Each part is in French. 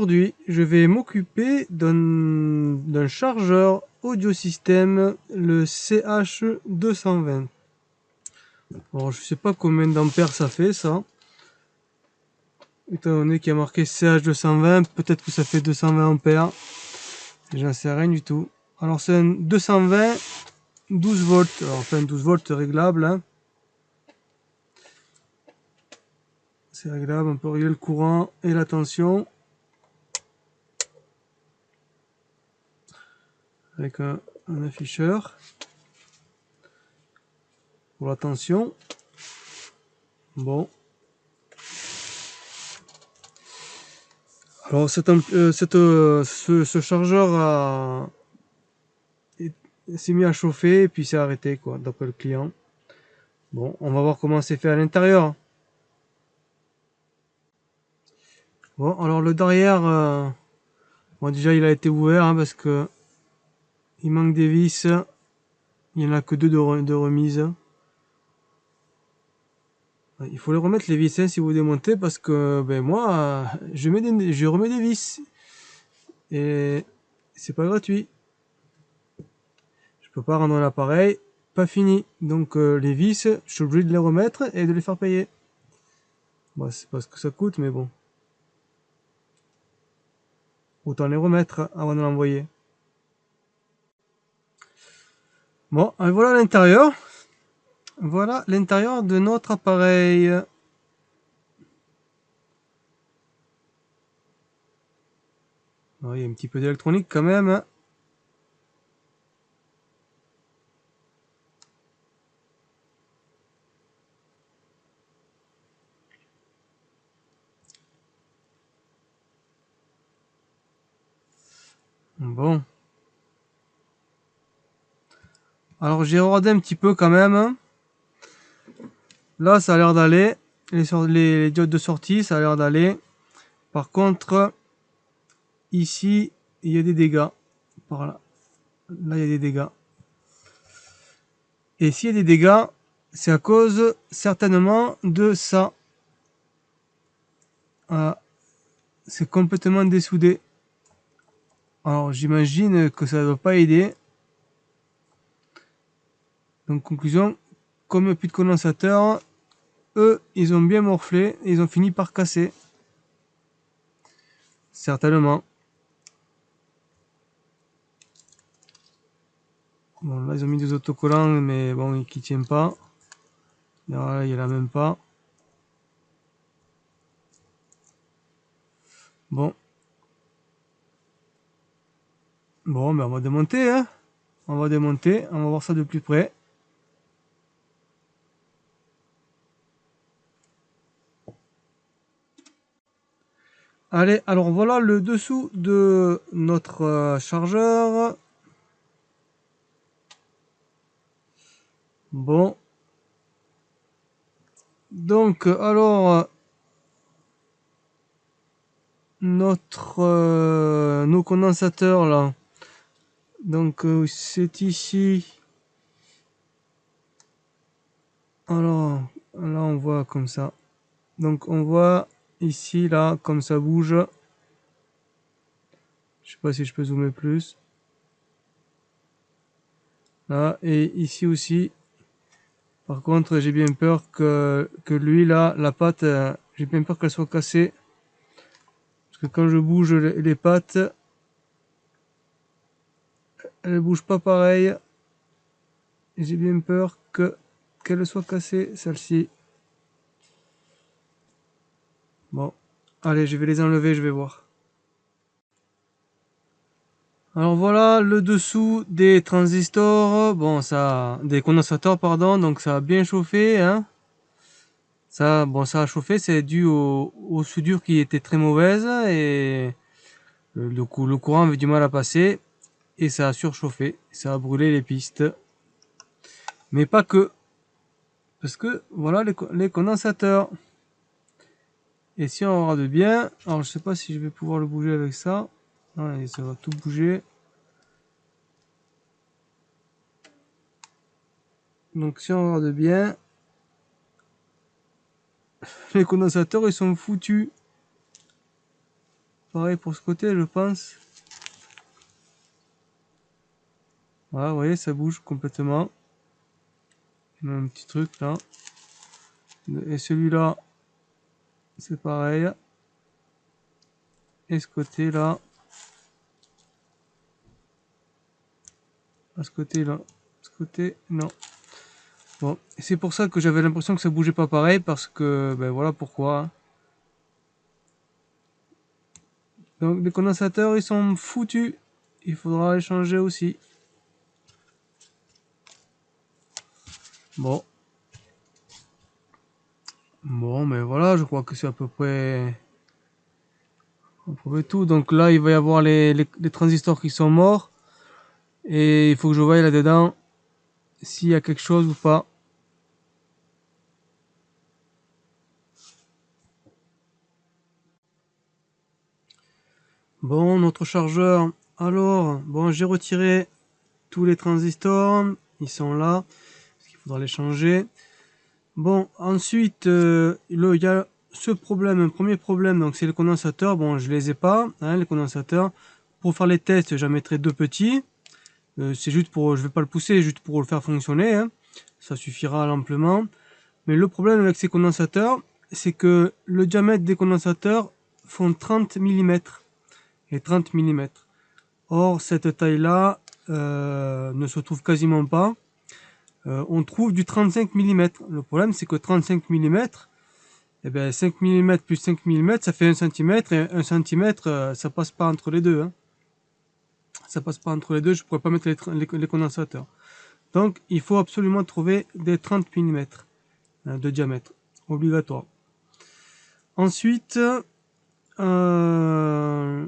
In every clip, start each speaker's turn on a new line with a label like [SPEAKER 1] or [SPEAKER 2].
[SPEAKER 1] Aujourd'hui, je vais m'occuper d'un chargeur audio système, le CH220. Alors, je sais pas combien d'ampères ça fait, ça. Étant donné qu'il y a marqué CH220, peut-être que ça fait 220 ampères. J'en sais rien du tout. Alors, c'est un 220, 12 volts. Alors, enfin, 12 volts réglable, hein. C'est réglable, on peut régler le courant et la tension. Avec un afficheur pour la tension. Bon. Alors ce chargeur s'est mis à chauffer et puis s'est arrêté quoi, d'après le client. Bon, on va voir comment c'est fait à l'intérieur. Bon, alors le derrière, bon déjà il a été ouvert hein, parce que il manque des vis. Il n'y en a que deux de remise. Il faut les remettre les vis hein, si vous démontez parce que ben moi je remets des vis et c'est pas gratuit. Je peux pas rendre l'appareil pas fini. Donc les vis, je suis obligé de les remettre et de les faire payer. Bon, c'est pas ce que ça coûte, mais bon. Autant les remettre avant de l'envoyer. Bon, et voilà l'intérieur. Voilà l'intérieur de notre appareil. Alors, il y a un petit peu d'électronique quand même. Bon. Alors j'ai regardé un petit peu quand même. Là, ça a l'air d'aller. Les diodes de sortie, ça a l'air d'aller. Par contre, ici, il y a des dégâts. Par là. Là, il y a des dégâts. Et s'il y a des dégâts, c'est à cause certainement de ça. Voilà. C'est complètement dessoudé. Alors j'imagine que ça ne doit pas aider. Donc conclusion, comme il n'y a plus de condensateur, eux, ils ont bien morflé et ils ont fini par casser. Certainement. Bon, là, ils ont mis des autocollants, mais bon, qui ne tiennent pas. Là, il n'y en a même pas. Bon. Bon, ben on va démonter, hein. On va démonter, on va voir ça de plus près. Allez, alors voilà le dessous de notre chargeur. Bon. Donc, alors, nos condensateurs là. Donc, c'est ici. Alors, là, on voit comme ça. Donc, on voit ici, là, comme ça bouge. Je sais pas si je peux zoomer plus. Là, et ici aussi. Par contre, j'ai bien peur que lui, là, la patte, j'ai bien peur qu'elle soit cassée. Parce que quand je bouge les pattes, elles ne bougent pas pareil. J'ai bien peur qu'elle soit cassée, celle-ci. Bon, allez, je vais les enlever, je vais voir. Alors voilà le dessous des transistors, bon ça, des condensateurs pardon, donc ça a bien chauffé, hein. Ça, bon ça a chauffé, c'est dû aux soudures qui étaient très mauvaises et le courant avait du mal à passer et ça a surchauffé, ça a brûlé les pistes. Mais pas que, parce que voilà les condensateurs. Et si on regarde bien, alors je sais pas si je vais pouvoir le bouger avec ça, ouais, ça va tout bouger. Donc si on regarde bien, les condensateurs ils sont foutus. Pareil pour ce côté, je pense. Voilà, vous voyez, ça bouge complètement. Il y a un petit truc là. Et celui-là, c'est pareil. Et ce côté là. À ce côté là. Ce côté, non. Bon, c'est pour ça que j'avais l'impression que ça bougeait pas pareil, parce que, ben voilà pourquoi, hein. Donc les condensateurs, ils sont foutus. Il faudra les changer aussi. Bon. Bon, mais voilà, je crois que c'est à peu près tout. Donc là, il va y avoir les transistors qui sont morts. Et il faut que je voie là-dedans s'il y a quelque chose ou pas. Bon, notre chargeur. Alors, bon, j'ai retiré tous les transistors. Ils sont là. Parce qu'il faudra les changer. Bon, ensuite, il y a ce problème, un premier problème, donc c'est le condensateur. Bon, je les ai pas, hein, les condensateurs. Pour faire les tests, j'en mettrai deux petits. C'est juste pour, je vais pas le pousser, juste pour le faire fonctionner, hein. Ça suffira amplement. Mais le problème avec ces condensateurs, c'est que le diamètre des condensateurs font 30 mm et 30 mm. Or, cette taille-là ne se trouve quasiment pas. On trouve du 35 mm. Le problème, c'est que 35 mm, eh ben 5 mm plus 5 mm, ça fait 1 cm. Et 1 cm, ça passe pas entre les deux, hein. Ça passe pas entre les deux, je pourrais pas mettre les condensateurs. Donc, il faut absolument trouver des 30 mm de diamètre. Obligatoire. Ensuite, là,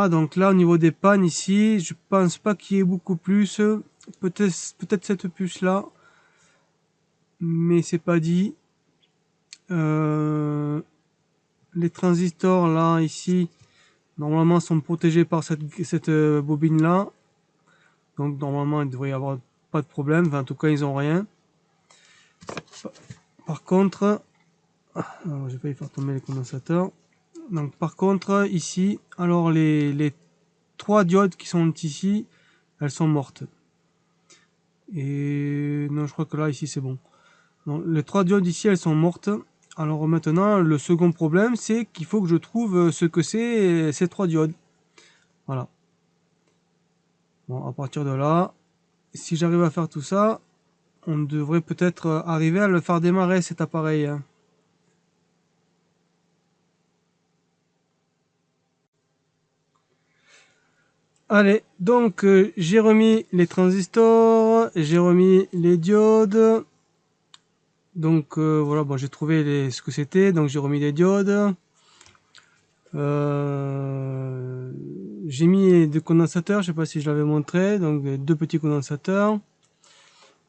[SPEAKER 1] donc là, au niveau des pannes ici, je pense pas qu'il y ait beaucoup plus. Peut-être cette puce là, mais c'est pas dit. Les transistors là, ici, normalement sont protégés par cette bobine là. Donc normalement il devrait y avoir pas de problème. Enfin, en tout cas, ils ont rien. Par contre, j'ai failli faire tomber les condensateurs. Donc par contre, ici, alors les trois diodes qui sont ici, elles sont mortes. Et non, je crois que là, ici, c'est bon. Donc, les trois diodes ici, elles sont mortes. Alors maintenant, le second problème, c'est qu'il faut que je trouve ce que c'est ces trois diodes. Voilà. Bon, à partir de là, si j'arrive à faire tout ça, on devrait peut-être arriver à le faire démarrer, cet appareil, hein. Allez, donc j'ai remis les transistors, j'ai remis les diodes. Donc voilà, bon, j'ai trouvé ce que c'était, donc j'ai remis les diodes. J'ai mis des condensateurs, je sais pas si je l'avais montré, donc deux petits condensateurs.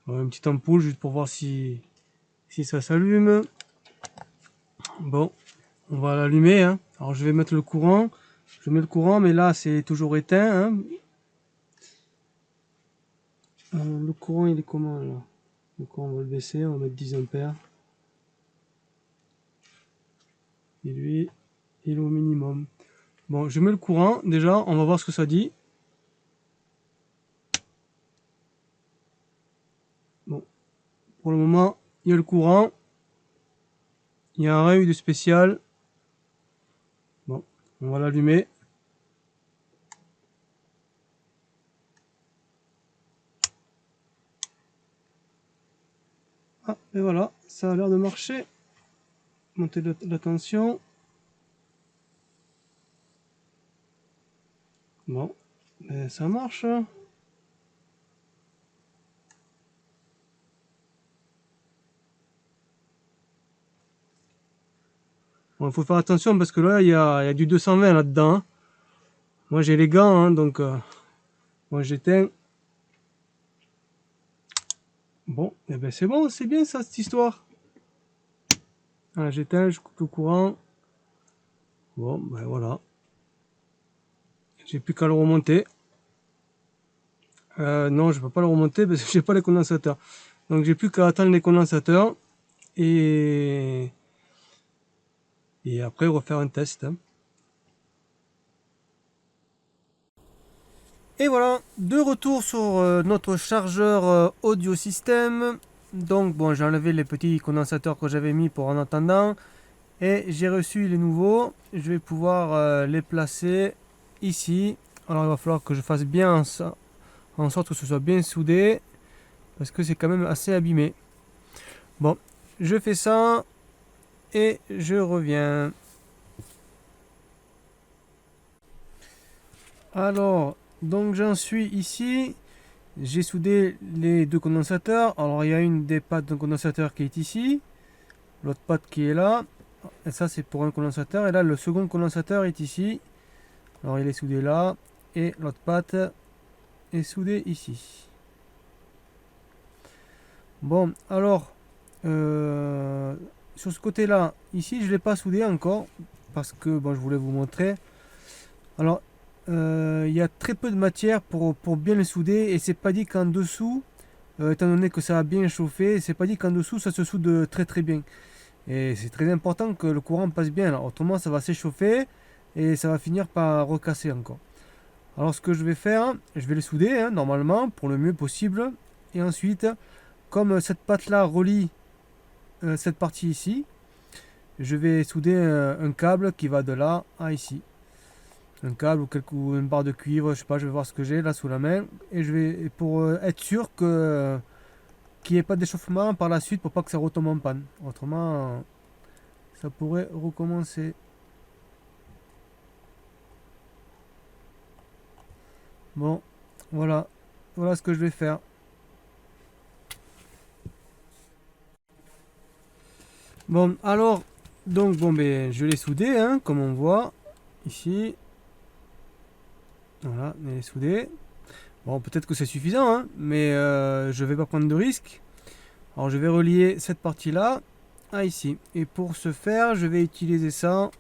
[SPEAKER 1] Une petite ampoule juste pour voir si ça s'allume. Bon, on va l'allumer, hein. Alors je vais mettre le courant. Je mets le courant, mais là c'est toujours éteint, hein. Le courant il est comment là? Le courant on va le baisser, on va mettre 10 ampères. Et lui, il est au minimum. Bon, je mets le courant, déjà, on va voir ce que ça dit. Bon, pour le moment, il y a le courant. Il y a un rayon de spécial. Bon, on va l'allumer. Ah, et voilà, ça a l'air de marcher. Monter la tension. Bon, ben, ça marche. Bon, il faut faire attention parce que là, il y a du 220 là-dedans, hein. Moi, j'ai les gants, hein, donc moi, j'éteins. Bon, et ben c'est bon, c'est bien ça, cette histoire. Voilà, j'éteins, je coupe le courant. Bon, ben voilà. J'ai plus qu'à le remonter. Non, je peux pas le remonter parce que j'ai pas les condensateurs. Donc j'ai plus qu'à attendre les condensateurs et et après refaire un test, hein. Et voilà, de retour sur notre chargeur audio système. Donc bon, j'ai enlevé les petits condensateurs que j'avais mis pour en attendant. Et j'ai reçu les nouveaux. Je vais pouvoir les placer ici. Alors il va falloir que je fasse bien en sorte que ce soit bien soudé. Parce que c'est quand même assez abîmé. Bon, je fais ça. Et je reviens. Alors, donc j'en suis ici. J'ai soudé les deux condensateurs. Alors il y a une des pattes d'un condensateur qui est ici. L'autre patte qui est là. Et ça c'est pour un condensateur. Et là le second condensateur est ici. Alors il est soudé là. Et l'autre patte est soudée ici. Bon, alors sur ce côté là, ici je ne l'ai pas soudé encore. Parce que bon, je voulais vous montrer. Alors il y a très peu de matière pour bien le souder. Et c'est pas dit qu'en dessous, étant donné que ça a bien chauffé, c'est pas dit qu'en dessous ça se soude très très bien. Et c'est très important que le courant passe bien là. Autrement ça va s'échauffer et ça va finir par recasser encore. Alors ce que je vais faire, je vais le souder hein, normalement pour le mieux possible. Et ensuite, comme cette patte là relie cette partie ici, je vais souder un câble qui va de là à ici. Un câble ou une barre de cuivre, je sais pas, je vais voir ce que j'ai là sous la main. Et je vais pour être sûr que qu'il n'y ait pas d'échauffement par la suite pour pas que ça retombe en panne. Autrement, ça pourrait recommencer. Bon, voilà. Voilà ce que je vais faire. Bon, alors, donc, bon, ben, je l'ai soudé, hein, comme on voit ici. Voilà, elle est soudée. Bon, peut-être que c'est suffisant, hein, mais je vais pas prendre de risque. Alors, je vais relier cette partie-là à ici. Et pour ce faire, je vais utiliser ça.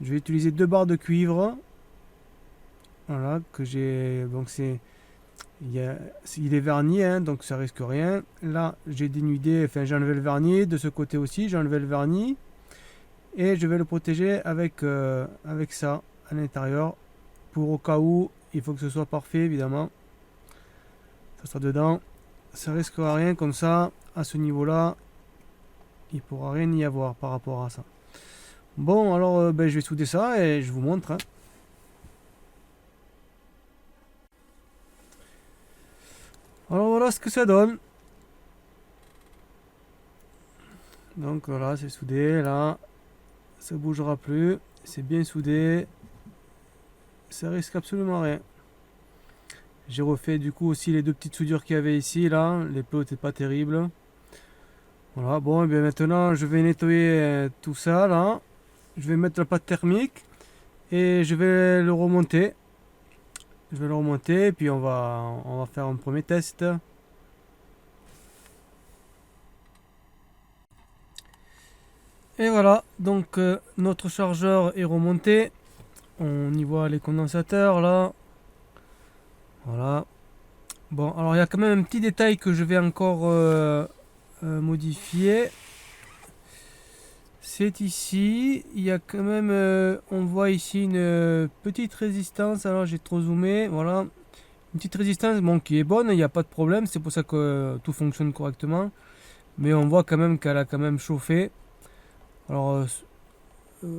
[SPEAKER 1] Je vais utiliser deux barres de cuivre. Voilà, que j'ai. Donc, il est verni, hein, donc ça risque rien. Là, j'ai dénudé, enfin, j'ai enlevé le vernis. De ce côté aussi, j'ai enlevé le vernis. Et je vais le protéger avec ça à l'intérieur. Pour au cas où, il faut que ce soit parfait, évidemment. Ça sera dedans. Ça risquera rien comme ça. À ce niveau-là, il ne pourra rien y avoir par rapport à ça. Bon, alors ben, je vais souder ça et je vous montre, hein. Alors voilà ce que ça donne. Donc voilà, c'est soudé là. Ça bougera plus. C'est bien soudé. Ça risque absolument rien. J'ai refait du coup aussi les deux petites soudures qu'il y avait ici là. Les plots n'étaient pas terribles. Voilà, bon, et bien maintenant je vais nettoyer tout ça là. Je vais mettre la pâte thermique et je vais le remonter. Je vais le remonter et puis on va faire un premier test. Et voilà, donc notre chargeur est remonté. On y voit les condensateurs là. Voilà. Bon, alors il y a quand même un petit détail que je vais encore modifier. C'est ici, il y a quand même, on voit ici une petite résistance. Alors j'ai trop zoomé, voilà. Une petite résistance, bon, qui est bonne, il n'y a pas de problème. C'est pour ça que tout fonctionne correctement. Mais on voit quand même qu'elle a quand même chauffé. Alors,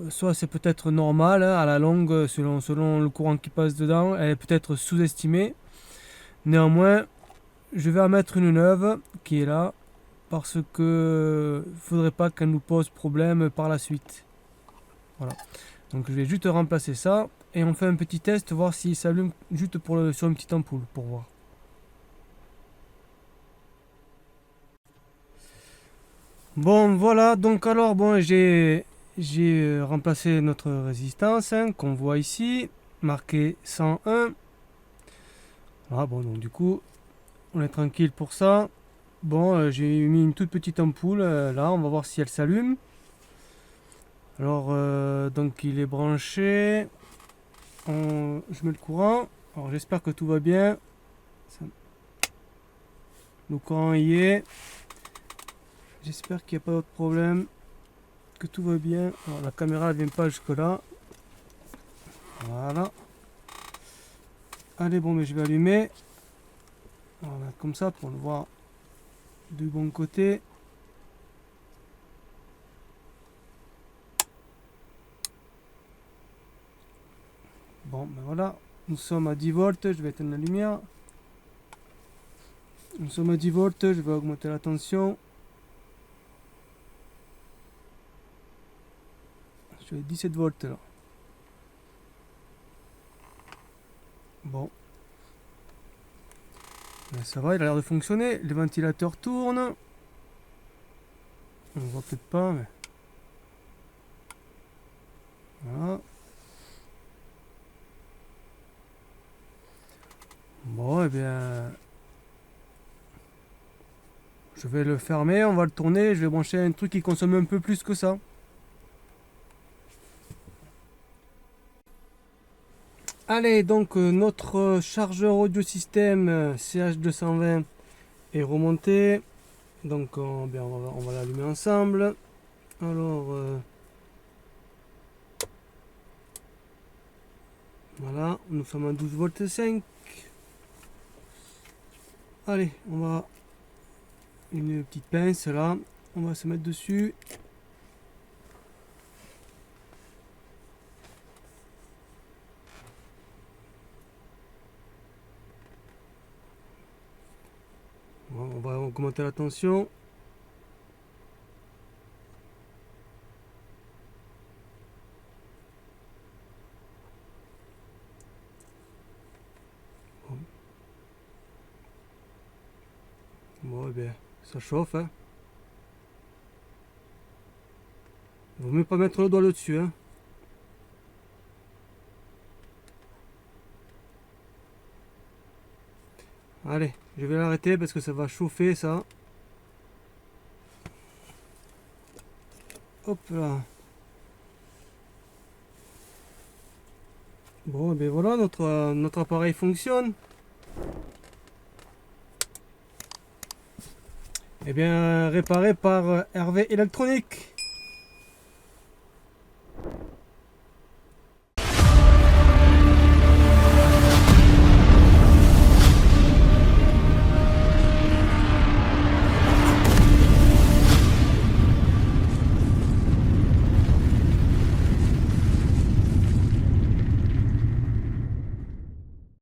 [SPEAKER 1] soit c'est peut-être normal, hein, à la longue, selon le courant qui passe dedans. Elle est peut-être sous-estimée. Néanmoins, je vais en mettre une neuve qui est là. Parce que faudrait pas qu'elle nous pose problème par la suite. Voilà. Donc je vais juste remplacer ça. Et on fait un petit test, voir s'il s'allume juste sur une petite ampoule, pour voir. Bon voilà, donc alors bon j'ai remplacé notre résistance hein, qu'on voit ici, marqué 101. Voilà, bon donc du coup on est tranquille pour ça. Bon j'ai mis une toute petite ampoule là, on va voir si elle s'allume. Alors donc il est branché. Je mets le courant. Alors j'espère que tout va bien. Le courant y est. J'espère qu'il n'y a pas d'autre problème. que tout va bien. Alors, la caméra ne vient pas jusque là. Voilà. Allez, bon, mais je vais allumer. Voilà, comme ça pour le voir du bon côté. Bon, ben voilà. Nous sommes à 10 volts. Je vais éteindre la lumière. Nous sommes à 10 volts. Je vais augmenter la tension. Je suis à 17 volts là. Bon. Ben, ça va, il a l'air de fonctionner. Le ventilateur tourne. On voit peut-être pas, mais. Voilà. Bon, et bien. Je vais le fermer, on va le tourner. Je vais brancher un truc qui consomme un peu plus que ça. Allez, donc notre chargeur audio système CH220 est remonté. Donc bien, on va l'allumer ensemble. Alors voilà, nous sommes à 12 volts 5. Allez, on va une petite pince là, on va se mettre dessus. On va augmenter la tension. Bon, eh bien, ça chauffe. Hein. Il vaut mieux pas mettre le doigt dessus. Hein. Allez, je vais l'arrêter parce que ça va chauffer ça. Hop là. Bon, et bien voilà, notre appareil fonctionne. Eh bien, réparé par Hervé Électronique.